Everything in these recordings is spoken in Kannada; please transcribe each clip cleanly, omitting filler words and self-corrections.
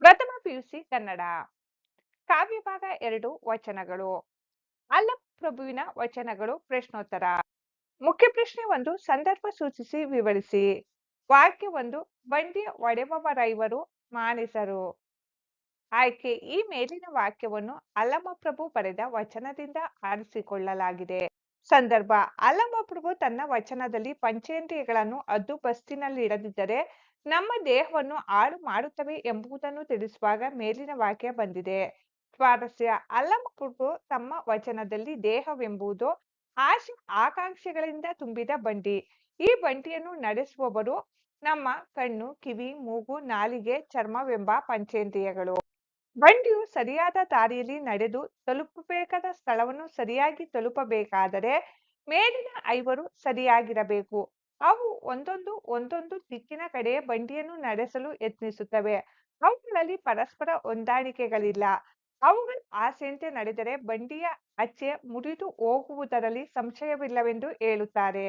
ಪ್ರಥಮ ಪಿಯುಸಿ ಕನ್ನಡ ಕಾವ್ಯಭಾಗ 2 ವಚನಗಳು ಪ್ರಭುವಿನ ವಚನಗಳು ಪ್ರಶ್ನೋತ್ತರ ಮುಖ್ಯ ಪ್ರಶ್ನೆ 1 ಸಂದರ್ಭ ಸೂಚಿಸಿ ವಿವರಿಸಿ ವಾಕ್ಯ 1 ಬಂಡಿ ಒಡೆಯುವವರೈವರು ಮಾನಸರು ಆಯ್ಕೆ ಈ ಮೇಲಿನ ವಾಕ್ಯವನ್ನು ಅಲ್ಲಮಪ್ರಭು ಬರೆದ ವಚನದಿಂದ ಆರಿಸಿಕೊಳ್ಳಲಾಗಿದೆ ಸಂದರ್ಭ ಅಲ್ಲಮಪ್ರಭು ತನ್ನ ವಚನದಲ್ಲಿ ಪಂಚೇಂದ್ರಿಯಗಳನ್ನು ಹದ್ದುಬಸ್ತಿನಲ್ಲಿಡದಿದ್ದರೆ ನಮ್ಮ ದೇಹವನ್ನು ಹಾಳು ಮಾಡುತ್ತವೆ ಎಂಬುದನ್ನು ತಿಳಿಸುವಾಗ ಮೇಲಿನ ವಾಕ್ಯ ಬಂದಿದೆ ಸ್ವಾರಸ್ಯ ಅಲ್ಲಮಪ್ರಭು ತಮ್ಮ ವಚನದಲ್ಲಿ ದೇಹವೆಂಬುದು ಆಶೆ ಆಕಾಂಕ್ಷೆಗಳಿಂದ ತುಂಬಿದ ಬಂಡಿ ಈ ಬಂಡಿಯನ್ನು ನಡೆಸುವವರು ನಮ್ಮ ಕಣ್ಣು ಕಿವಿ ಮೂಗು ನಾಲಿಗೆ ಚರ್ಮವೆಂಬ ಪಂಚೇಂದ್ರಿಯಗಳು ಬಂಡಿಯು ಸರಿಯಾದ ದಾರಿಯಲ್ಲಿ ನಡೆದು ತಲುಪಬೇಕಾದ ಸ್ಥಳವನ್ನು ಸರಿಯಾಗಿ ತಲುಪಬೇಕಾದರೆ ಮೇಲಿನ ಐವರು ಸರಿಯಾಗಿರಬೇಕು ಅವು ಒಂದೊಂದು ದಿಕ್ಕಿನ ಕಡೆ ಬಂಡಿಯನ್ನು ನಡೆಸಲು ಯತ್ನಿಸುತ್ತವೆ ಅವುಗಳಲ್ಲಿ ಪರಸ್ಪರ ಹೊಂದಾಣಿಕೆಗಳಿಲ್ಲ ಅವುಗಳ ಆಸೆಯಂತೆ ನಡೆದರೆ ಬಂಡಿಯ ಅಚ್ಚೆ ಮುರಿದು ಹೋಗುವುದರಲ್ಲಿ ಸಂಶಯವಿಲ್ಲವೆಂದು ಹೇಳುತ್ತಾರೆ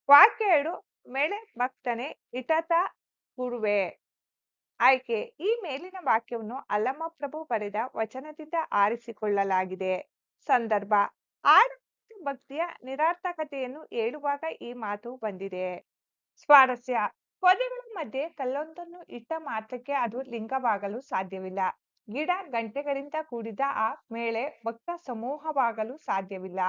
ವಾಕ್ಯ 2 ಮೇಳೆ ಭಕ್ತನೇ ಇಟತ ಗುರುವೆ ಆಯ್ಕೆ ಈ ಮೇಲಿನ ವಾಕ್ಯವನ್ನು ಅಲ್ಲಮಪ್ರಭು ಬರೆದ ವಚನದಿಂದ ಆರಿಸಿಕೊಳ್ಳಲಾಗಿದೆ ಸಂದರ್ಭ ಆಡಳಿತ ಭಕ್ತಿಯ ನಿರಾರ್ಥಕತೆಯನ್ನು ಹೇಳುವಾಗ ಈ ಮಾತು ಬಂದಿದೆ ಸ್ವಾರಸ್ಯ ಪೊದೆಗಳ ಮಧ್ಯೆ ಕಲ್ಲೊಂದನ್ನು ಇಟ್ಟ ಮಾತ್ರಕ್ಕೆ ಅದು ಲಿಂಗವಾಗಲು ಸಾಧ್ಯವಿಲ್ಲ ಗಿಡ ಗಂಟೆಗಳಿಂದ ಕೂಡಿದ ಆ ಮೇಳೆ ಭಕ್ತ ಸಮೂಹವಾಗಲು ಸಾಧ್ಯವಿಲ್ಲ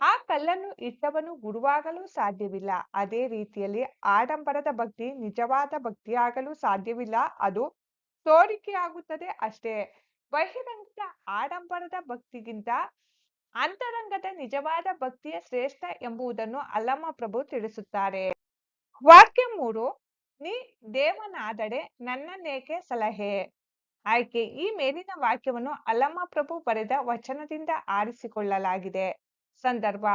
ಆ ಕಲ್ಲನ್ನು ಇಟ್ಟವನು ಗುರುವಾಗಲು ಸಾಧ್ಯವಿಲ್ಲ ಅದೇ ರೀತಿಯಲ್ಲಿ ಆಡಂಬರದ ಭಕ್ತಿ ನಿಜವಾದ ಭಕ್ತಿಯಾಗಲು ಸಾಧ್ಯವಿಲ್ಲ ಅದು ತೋರಿಕೆಯಾಗುತ್ತದೆ ಅಷ್ಟೇ ಬಹಿರಂಗದ ಆಡಂಬರದ ಭಕ್ತಿಗಿಂತ ಅಂತರಂಗದ ನಿಜವಾದ ಭಕ್ತಿಯ ಶ್ರೇಷ್ಠ ಎಂಬುದನ್ನು ಅಲ್ಲಮಪ್ರಭು ತಿಳಿಸುತ್ತಾರೆ ವಾಕ್ಯ 3 ನೀ ದೇವನಾದಡೆ ನನ್ನನ್ನೇಕೆ ಸಲಹೆ ಆಯ್ಕೆ ಈ ಮೇಲಿನ ವಾಕ್ಯವನ್ನು ಅಲ್ಲಮಪ್ರಭು ಬರೆದ ವಚನದಿಂದ ಆರಿಸಿಕೊಳ್ಳಲಾಗಿದೆ ಸಂದರ್ಭ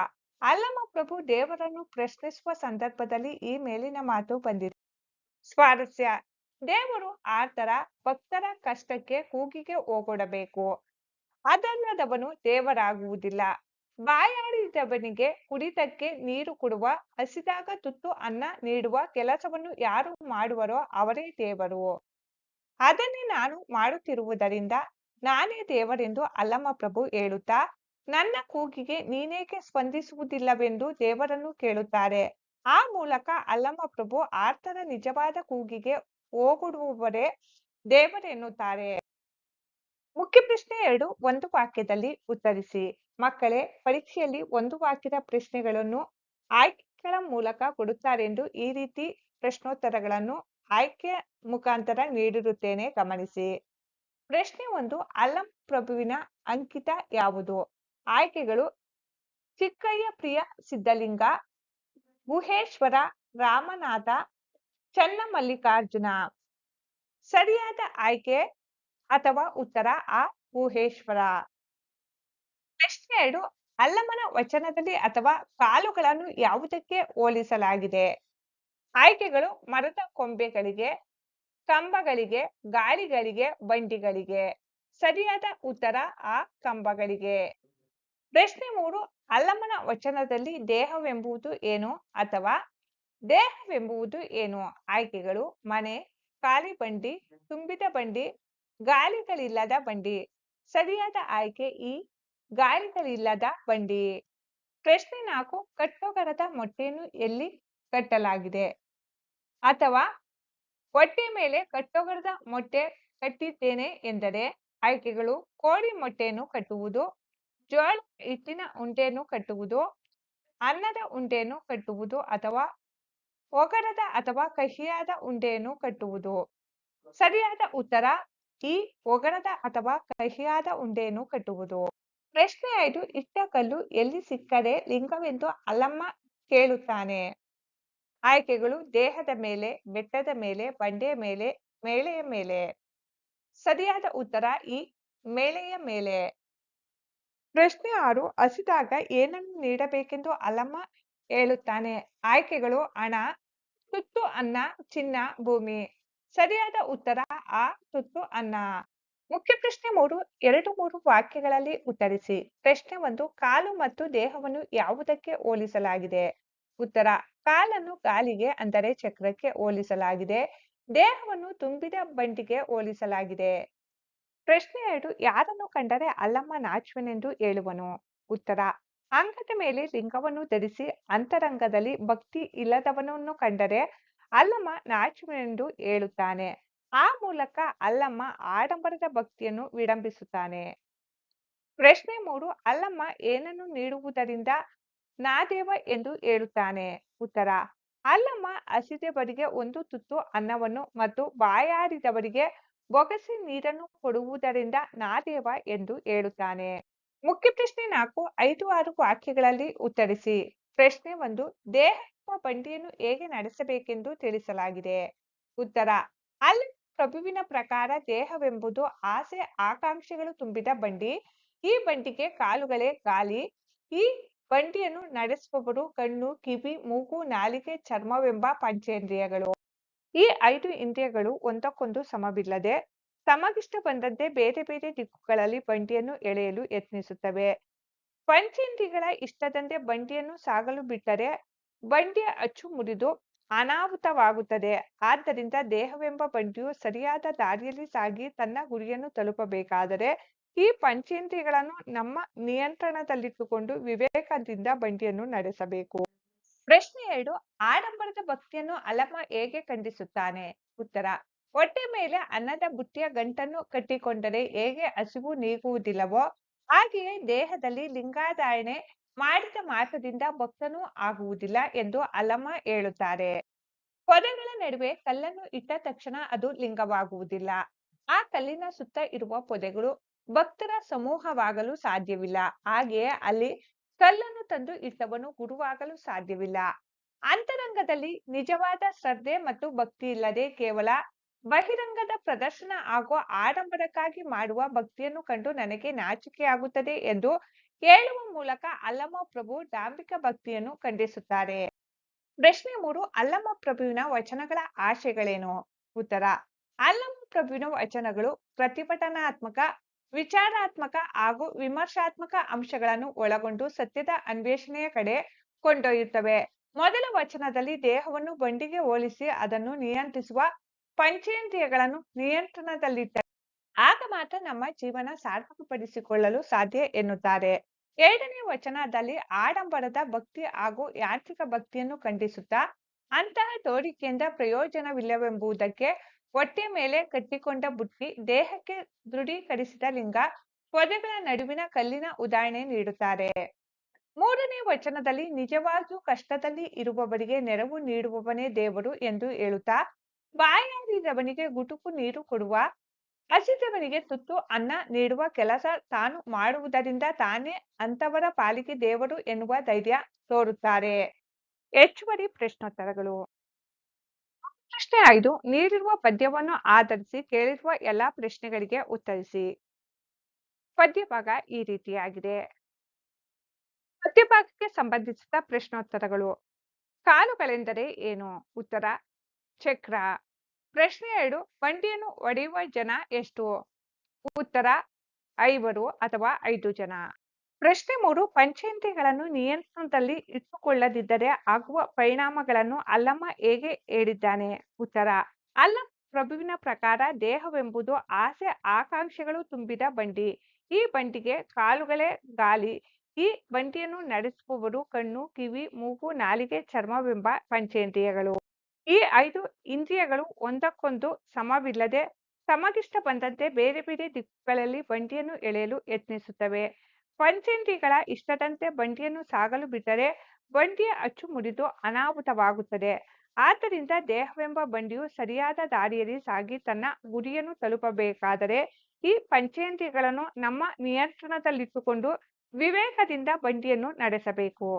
ಅಲ್ಲಮಪ್ರಭು ದೇವರನ್ನು ಪ್ರಶ್ನಿಸುವ ಸಂದರ್ಭದಲ್ಲಿ ಈ ಮೇಲಿನ ಮಾತು ಬಂದಿದೆ ಸ್ವಾರಸ್ಯ ದೇವರು ಆತರ ಭಕ್ತರ ಕಷ್ಟಕ್ಕೆ ಕೂಗಿಗೆ ಓಗೊಡಬೇಕು ಅದಲ್ಲದವನು ದೇವರಾಗುವುದಿಲ್ಲ ಬಾಯಾಡಿದವನಿಗೆ ಕುಡಿತಕ್ಕೆ ನೀರು ಕೊಡುವ ಹಸಿದಾಗ ತುತ್ತು ಅನ್ನ ನೀಡುವ ಕೆಲಸವನ್ನು ಯಾರು ಮಾಡುವರೋ ಅವರೇ ದೇವರು ಅದನ್ನೇ ನಾನು ಮಾಡುತ್ತಿರುವುದರಿಂದ ನಾನೇ ದೇವರೆಂದು ಅಲ್ಲಮಪ್ರಭು ಹೇಳುತ್ತಾ ನನ್ನ ಕೂಗಿಗೆ ನೀನೇಕೆ ಸ್ಪಂದಿಸುವುದಿಲ್ಲವೆಂದು ದೇವರನ್ನು ಕೇಳುತ್ತಾರೆ ಆ ಮೂಲಕ ಅಲ್ಲಮಪ್ರಭು ಆರ್ತರ ನಿಜವಾದ ಕೂಗಿಗೆ ಓಗೊಡುವವರೇ ದೇವರೆನ್ನುತ್ತಾರೆ ಮುಖ್ಯ ಪ್ರಶ್ನೆ 2 ಒಂದು ವಾಕ್ಯದಲ್ಲಿ ಉತ್ತರಿಸಿ ಮಕ್ಕಳೇ ಪರೀಕ್ಷೆಯಲ್ಲಿ ಒಂದು ವಾಕ್ಯದ ಪ್ರಶ್ನೆಗಳನ್ನು ಆಯ್ಕೆಗಳ ಮೂಲಕ ಕೊಡುತ್ತಾರೆಂದು ಈ ರೀತಿ ಪ್ರಶ್ನೋತ್ತರಗಳನ್ನು ಆಯ್ಕೆ ಮುಖಾಂತರ ನೀಡಿರುತ್ತೇನೆ ಗಮನಿಸಿ ಪ್ರಶ್ನೆ 1 ಅಲ್ಲಮಪ್ರಭುವಿನ ಅಂಕಿತ ಯಾವುದು ಆಯ್ಕೆಗಳು ಚಿಕ್ಕಯ್ಯ ಪ್ರಿಯ ಸಿದ್ಧಲಿಂಗ ಗುಹೇಶ್ವರ ರಾಮನಾಥ ಚನ್ನಮಲ್ಲಿಕಾರ್ಜುನ ಸರಿಯಾದ ಆಯ್ಕೆ ಅಥವಾ ಉತ್ತರ ಆ ಗುಹೇಶ್ವರ ಪ್ರಶ್ನೆ 2 ಅಲ್ಲಮನ ವಚನದಲ್ಲಿ ಅಥವಾ ಕಾಲುಗಳನ್ನು ಯಾವುದಕ್ಕೆ ಹೋಲಿಸಲಾಗಿದೆ ಆಯ್ಕೆಗಳು ಮರದ ಕೊಂಬೆಗಳಿಗೆ ಕಂಬಗಳಿಗೆ ಗಾಳಿಗಳಿಗೆ ಬಂಡಿಗಳಿಗೆ ಸರಿಯಾದ ಉತ್ತರ ಆ ಕಂಬಗಳಿಗೆ ಪ್ರಶ್ನೆ 3 ಅಲ್ಲಮನ ವಚನದಲ್ಲಿ ದೇಹವೆಂಬುದು ಏನು ಅಥವಾ ದೇಹವೆಂಬುದು ಏನು ಆಯ್ಕೆಗಳು ಮನೆ ಖಾಲಿ ಬಂಡಿ ತುಂಬಿದ ಬಂಡಿ ಗಾಲಿಗಳಿಲ್ಲದ ಬಂಡಿ ಸರಿಯಾದ ಆಯ್ಕೆ ಈ ಗಾಲಿಗಳಿಲ್ಲದ ಬಂಡಿ ಪ್ರಶ್ನೆ 4 ಕಟ್ಟೋಗರದ ಮೊಟ್ಟೆಯನ್ನು ಎಲ್ಲಿ ಕಟ್ಟಲಾಗಿದೆ ಅಥವಾ ಹೊಟ್ಟೆ ಮೇಲೆ ಕಟ್ಟೋಗರದ ಮೊಟ್ಟೆ ಕಟ್ಟಿದ್ದೇನೆ ಎಂದರೆ ಆಯ್ಕೆಗಳು ಕೋಳಿ ಮೊಟ್ಟೆಯನ್ನು ಕಟ್ಟುವುದು ಜೋಳ ಹಿಟ್ಟಿನ ಉಂಡೆಯನ್ನು ಕಟ್ಟುವುದು ಅನ್ನದ ಉಂಡೆಯನ್ನು ಕಟ್ಟುವುದು ಅಥವಾ ಒಗರದ ಅಥವಾ ಕಹಿಯಾದ ಉಂಡೆಯನ್ನು ಕಟ್ಟುವುದು ಸರಿಯಾದ ಉತ್ತರ ಈ ಒಗರದ ಅಥವಾ ಕಹಿಯಾದ ಉಂಡೆಯನ್ನು ಕಟ್ಟುವುದು ಪ್ರಶ್ನೆ 5 ಇಟ್ಟ ಕಲ್ಲು ಎಲ್ಲಿ ಸಿಕ್ಕರೆ ಲಿಂಗವೆಂದು ಅಲ್ಲಮ್ಮ ಕೇಳುತ್ತಾನೆ ಆಯ್ಕೆಗಳು ದೇಹದ ಮೇಲೆ ಬೆಟ್ಟದ ಮೇಲೆ ಬಂಡೆಯ ಮೇಲೆ ಮೇಳೆಯ ಮೇಲೆ ಸರಿಯಾದ ಉತ್ತರ ಈ ಮೇಳೆಯ ಮೇಲೆ ಪ್ರಶ್ನೆ 6 ಹಸಿದಾಗ ಏನನ್ನು ನೀಡಬೇಕೆಂದು ಅಲ್ಲಮ್ಮ ಹೇಳುತ್ತಾನೆ ಆಯ್ಕೆಗಳು ಹಣ ತುತ್ತು ಅನ್ನ ಚಿನ್ನ ಭೂಮಿ ಸರಿಯಾದ ಉತ್ತರ ಆ ತುತ್ತು ಅನ್ನ ಮುಖ್ಯ ಪ್ರಶ್ನೆ 3 2-3 ವಾಕ್ಯಗಳಲ್ಲಿ ಉತ್ತರಿಸಿ ಪ್ರಶ್ನೆ 1 ಕಾಲು ಮತ್ತು ದೇಹವನ್ನು ಯಾವುದಕ್ಕೆ ಹೋಲಿಸಲಾಗಿದೆ ಉತ್ತರ ಕಾಲನ್ನು ಗಾಲಿಗೆ ಅಂದರೆ ಚಕ್ರಕ್ಕೆ ಹೋಲಿಸಲಾಗಿದೆ ದೇಹವನ್ನು ತುಂಬಿದ ಬಂಡಿಗೆ ಹೋಲಿಸಲಾಗಿದೆ. ಪ್ರಶ್ನೆ 2 ಯಾರನ್ನು ಕಂಡರೆ ಅಲ್ಲಮ್ಮ ನಾಚುವೆನೆಂದು ಹೇಳುವನು? ಉತ್ತರ ಅಂಗದ ಮೇಲೆ ಲಿಂಗವನ್ನು ಧರಿಸಿ ಅಂತರಂಗದಲ್ಲಿ ಭಕ್ತಿ ಇಲ್ಲದವನನ್ನು ಕಂಡರೆ ಅಲ್ಲಮ್ಮ ನಾಚುವೆನೆಂದು ಹೇಳುತ್ತಾನೆ. ಆ ಮೂಲಕ ಅಲ್ಲಮ್ಮ ಆಡಂಬರದ ಭಕ್ತಿಯನ್ನು ವಿಡಂಬಿಸುತ್ತಾನೆ. ಪ್ರಶ್ನೆ 3 ಅಲ್ಲಮ್ಮ ಏನನ್ನು ನೀಡುವುದರಿಂದ ನಾದೇವ ಎಂದು ಹೇಳುತ್ತಾನೆ? ಉತ್ತರ ಅಲ್ಲಮ್ಮ ಹಸಿದವರಿಗೆ ಒಂದು ತುತ್ತು ಅನ್ನವನ್ನು ಮತ್ತು ಬಾಯಾರಿದವರಿಗೆ ಬೊಗಸೆ ನೀರನ್ನು ಕೊಡುವುದರಿಂದ ನಾದೇವ ಎಂದು ಹೇಳುತ್ತಾನೆ. ಮುಖ್ಯ ಪ್ರಶ್ನೆ 4 5-6 ವಾಕ್ಯಗಳಲ್ಲಿ ಉತ್ತರಿಸಿ. ಪ್ರಶ್ನೆ 1 ದೇಹ ಎಂಬ ಬಂಡಿಯನ್ನು ಹೇಗೆ ನಡೆಸಬೇಕೆಂದು ತಿಳಿಸಲಾಗಿದೆ? ಉತ್ತರ ಅಲ್ಲಿ ಪ್ರಭುವಿನ ಪ್ರಕಾರ ದೇಹವೆಂಬುದು ಆಸೆ ಆಕಾಂಕ್ಷೆಗಳು ತುಂಬಿದ ಬಂಡಿ. ಈ ಬಂಡಿಗೆ ಕಾಲುಗಳೇ ಗಾಲಿ. ಈ ಬಂಡಿಯನ್ನು ನಡೆಸುವವರು ಕಣ್ಣು, ಕಿವಿ, ಮೂಗು, ನಾಲಿಗೆ, ಚರ್ಮವೆಂಬ ಪಂಚೇಂದ್ರಿಯಗಳು. ಈ 5 ಇಂದ್ರಿಯಗಳು ಒಂದಕ್ಕೊಂದು ಸಮವಿಲ್ಲದೆ ತಮಗಿಷ್ಟ ಬಂದಂತೆ ಬೇರೆ ಬೇರೆ ದಿಕ್ಕುಗಳಲ್ಲಿ ಬಂಡಿಯನ್ನು ಎಳೆಯಲು ಯತ್ನಿಸುತ್ತವೆ. ಪಂಚೇಂದ್ರಿಯಗಳ ಇಷ್ಟದಂತೆ ಬಂಡಿಯನ್ನು ಸಾಗಲು ಬಿಟ್ಟರೆ ಬಂಡಿಯ ಅಚ್ಚು ಮುರಿದು ಅನಾಹುತವಾಗುತ್ತದೆ. ಆದ್ದರಿಂದ ದೇಹವೆಂಬ ಬಂಡಿಯು ಸರಿಯಾದ ದಾರಿಯಲ್ಲಿ ಸಾಗಿ ತನ್ನ ಗುರಿಯನ್ನು ತಲುಪಬೇಕಾದರೆ ಈ ಪಂಚೇಂದ್ರಿಯಗಳನ್ನು ನಮ್ಮ ನಿಯಂತ್ರಣದಲ್ಲಿಟ್ಟುಕೊಂಡು ವಿವೇಕದಿಂದ ಬಂಡಿಯನ್ನು ನಡೆಸಬೇಕು. ಪ್ರಶ್ನೆ 2 ಆಡಂಬರದ ಭಕ್ತಿಯನ್ನು ಅಲ್ಲಮ್ಮ ಹೇಗೆ ಖಂಡಿಸುತ್ತಾನೆ? ಉತ್ತರ ಹೊಟ್ಟೆ ಮೇಲೆ ಅನ್ನದ ಬುಟ್ಟಿಯ ಗಂಟನ್ನು ಕಟ್ಟಿಕೊಂಡರೆ ಹೇಗೆ ಹಸಿವು ನೀಗುವುದಿಲ್ಲವೋ ಹಾಗೆಯೇ ದೇಹದಲ್ಲಿ ಲಿಂಗಾಧಾರಣೆ ಮಾಡಿದ ಮಾತ್ರದಿಂದ ಭಕ್ತನೂ ಆಗುವುದಿಲ್ಲ ಎಂದು ಅಲ್ಲಮ್ಮ ಹೇಳುತ್ತಾರೆ. ಪೊದೆಗಳ ನಡುವೆ ಕಲ್ಲನ್ನು ಇಟ್ಟ ತಕ್ಷಣ ಅದು ಲಿಂಗವಾಗುವುದಿಲ್ಲ. ಆ ಕಲ್ಲಿನ ಸುತ್ತ ಇರುವ ಪೊದೆಗಳು ಭಕ್ತರ ಸಮೂಹವಾಗಲು ಸಾಧ್ಯವಿಲ್ಲ. ಹಾಗೆಯೇ ಅಲ್ಲಿ ಕಲ್ಲನ್ನು ತಂದು ಇಟ್ಟವನು ಗುರುವಾಗಲು ಸಾಧ್ಯವಿಲ್ಲ. ಅಂತರಂಗದಲ್ಲಿ ನಿಜವಾದ ಶ್ರದ್ಧೆ ಮತ್ತು ಭಕ್ತಿ ಇಲ್ಲದೆ ಕೇವಲ ಬಹಿರಂಗದ ಪ್ರದರ್ಶನ ಹಾಗೂ ಆಡಂಬರಕ್ಕಾಗಿ ಮಾಡುವ ಭಕ್ತಿಯನ್ನು ಕಂಡು ನನಗೆ ನಾಚಿಕೆಯಾಗುತ್ತದೆ ಎಂದು ಹೇಳುವ ಮೂಲಕ ಅಲ್ಲಮ್ಮ ಪ್ರಭು ಡಾಂಬಿಕ ಭಕ್ತಿಯನ್ನು ಖಂಡಿಸುತ್ತಾರೆ. ಪ್ರಶ್ನೆ 3 ಅಲ್ಲಮ್ಮ ಪ್ರಭುವಿನ ವಚನಗಳ ಆಶಯಗಳೇನು? ಉತ್ತರ ಅಲ್ಲಮ್ಮ ಪ್ರಭುವಿನ ವಚನಗಳು ಪ್ರತಿಭಟನಾತ್ಮಕ, ವಿಚಾರಾತ್ಮಕ ಹಾಗೂ ವಿಮರ್ಶಾತ್ಮಕ ಅಂಶಗಳನ್ನು ಒಳಗೊಂಡು ಸತ್ಯದ ಅನ್ವೇಷಣೆಯ ಕಡೆ ಕೊಂಡೊಯ್ಯುತ್ತವೆ. ಮೊದಲ ವಚನದಲ್ಲಿ ದೇಹವನ್ನು ಬಂಡಿಗೆ ಹೋಲಿಸಿ ಅದನ್ನು ನಿಯಂತ್ರಿಸುವ ಪಂಚೇಂದ್ರಿಯಗಳನ್ನು ನಿಯಂತ್ರಣದಲ್ಲಿಟ್ಟರೆ ಆಗ ಮಾತ್ರ ನಮ್ಮ ಜೀವನ ಸಾರ್ಥಕಪಡಿಸಿಕೊಳ್ಳಲು ಸಾಧ್ಯ ಎನ್ನುತ್ತಾರೆ. 2ನೇ ವಚನದಲ್ಲಿ ಆಡಂಬರದ ಭಕ್ತಿ ಹಾಗೂ ಯಾಂತ್ರಿಕ ಭಕ್ತಿಯನ್ನು ಖಂಡಿಸುತ್ತಾ ಅಂತಹ ತೋರಿಕೆಯಿಂದ ಪ್ರಯೋಜನವಿಲ್ಲವೆಂಬುದಕ್ಕೆ ಹೊಟ್ಟೆ ಮೇಲೆ ಕಟ್ಟಿಕೊಂಡ ಬುಟ್ಟಿ, ದೇಹಕ್ಕೆ ದೃಢೀಕರಿಸಿದ ಲಿಂಗ, ಪೊದೆಗಳ ನಡುವಿನ ಕಲ್ಲಿನ ಉದಾಹರಣೆ ನೀಡುತ್ತಾರೆ. 3ನೇ ವಚನದಲ್ಲಿ ನಿಜವಾಗಿಯೂ ಕಷ್ಟದಲ್ಲಿ ಇರುವವರಿಗೆ ನೆರವು ನೀಡುವವನೇ ದೇವರು ಎಂದು ಹೇಳುತ್ತಾ ಬಾಯಾರಿದವನಿಗೆ ಗುಟುಕು ನೀರು ಕೊಡುವ, ಹಸಿದವನಿಗೆ ತುತ್ತು ಅನ್ನ ನೀಡುವ ಕೆಲಸ ತಾನು ಮಾಡುವುದರಿಂದ ತಾನೇ ಅಂತವರ ಪಾಲಿಗೆ ದೇವರು ಎನ್ನುವ ಧೈರ್ಯ ತೋರುತ್ತಾರೆ. ಹೆಚ್ಚುವರಿ ಪ್ರಶ್ನೋತ್ತರಗಳು. ಪ್ರಶ್ನೆ 5 ನೀಡಿರುವ ಪದ್ಯವನ್ನು ಆಧರಿಸಿ ಕೇಳಿರುವ ಎಲ್ಲಾ ಪ್ರಶ್ನೆಗಳಿಗೆ ಉತ್ತರಿಸಿ. ಪದ್ಯಭಾಗ ಈ ರೀತಿಯಾಗಿದೆ. ಪದ್ಯಭಾಗಕ್ಕೆ ಸಂಬಂಧಿಸಿದ ಪ್ರಶ್ನೋತ್ತರಗಳು. ಕಾಲುಗಳೆಂದರೆ ಏನು? ಉತ್ತರ ಚಕ್ರ. ಪ್ರಶ್ನೆ 2 ಬಂಡಿಯನ್ನು ಹೊಡೆಯುವ ಜನ ಎಷ್ಟು? ಉತ್ತರ 5 ಅಥವಾ 5 ಜನ. ಪ್ರಶ್ನೆ 3 ಪಂಚೇಂದ್ರಿಯಗಳನ್ನು ನಿಯಂತ್ರಣದಲ್ಲಿ ಇಟ್ಟುಕೊಳ್ಳದಿದ್ದರೆ ಆಗುವ ಪರಿಣಾಮಗಳನ್ನು ಅಲ್ಲಮ್ಮ ಹೇಗೆ ಹೇಳಿದ್ದಾನೆ? ಉತ್ತರ ಅಲ್ಲಮ್ಮ ಪ್ರಭುವಿನ ಪ್ರಕಾರ ದೇಹವೆಂಬುದು ಆಸೆ ಆಕಾಂಕ್ಷೆಗಳು ತುಂಬಿದ ಬಂಡಿ. ಈ ಬಂಡಿಗೆ ಕಾಲುಗಳೇ ಗಾಲಿ. ಈ ಬಂಡಿಯನ್ನು ನಡೆಸುವವರು ಕಣ್ಣು, ಕಿವಿ, ಮೂಗು, ನಾಲಿಗೆ, ಚರ್ಮವೆಂಬ ಪಂಚೇಂದ್ರಿಯಗಳು. ಈ 5 ಇಂದ್ರಿಯಗಳು ಒಂದಕ್ಕೊಂದು ಸಮವಿಲ್ಲದೆ ತಮಗಿಷ್ಟ ಬಂದಂತೆ ಬೇರೆ ಬೇರೆ ದಿಕ್ಕುಗಳಲ್ಲಿ ಬಂಡಿಯನ್ನು ಎಳೆಯಲು ಯತ್ನಿಸುತ್ತವೆ. ಪಂಚೇಂದ್ರಿಯಗಳ ಇಷ್ಟದಂತೆ ಬಂಡಿಯನ್ನು ಸಾಗಲು ಬಿಟ್ಟರೆ ಬಂಡಿಯ ಅಚ್ಚು ಮುರಿದು ಅನಾಹುತವಾಗುತ್ತದೆ. ಆದ್ದರಿಂದ ದೇಹವೆಂಬ ಬಂಡಿಯು ಸರಿಯಾದ ದಾರಿಯಲ್ಲಿ ಸಾಗಿ ತನ್ನ ಗುರಿಯನ್ನು ತಲುಪಬೇಕಾದರೆ ಈ ಪಂಚೇಂದ್ರಿಯಗಳನ್ನು ನಮ್ಮ ನಿಯಂತ್ರಣದಲ್ಲಿಟ್ಟುಕೊಂಡು ವಿವೇಕದಿಂದ ಬಂಡಿಯನ್ನು ನಡೆಸಬೇಕು.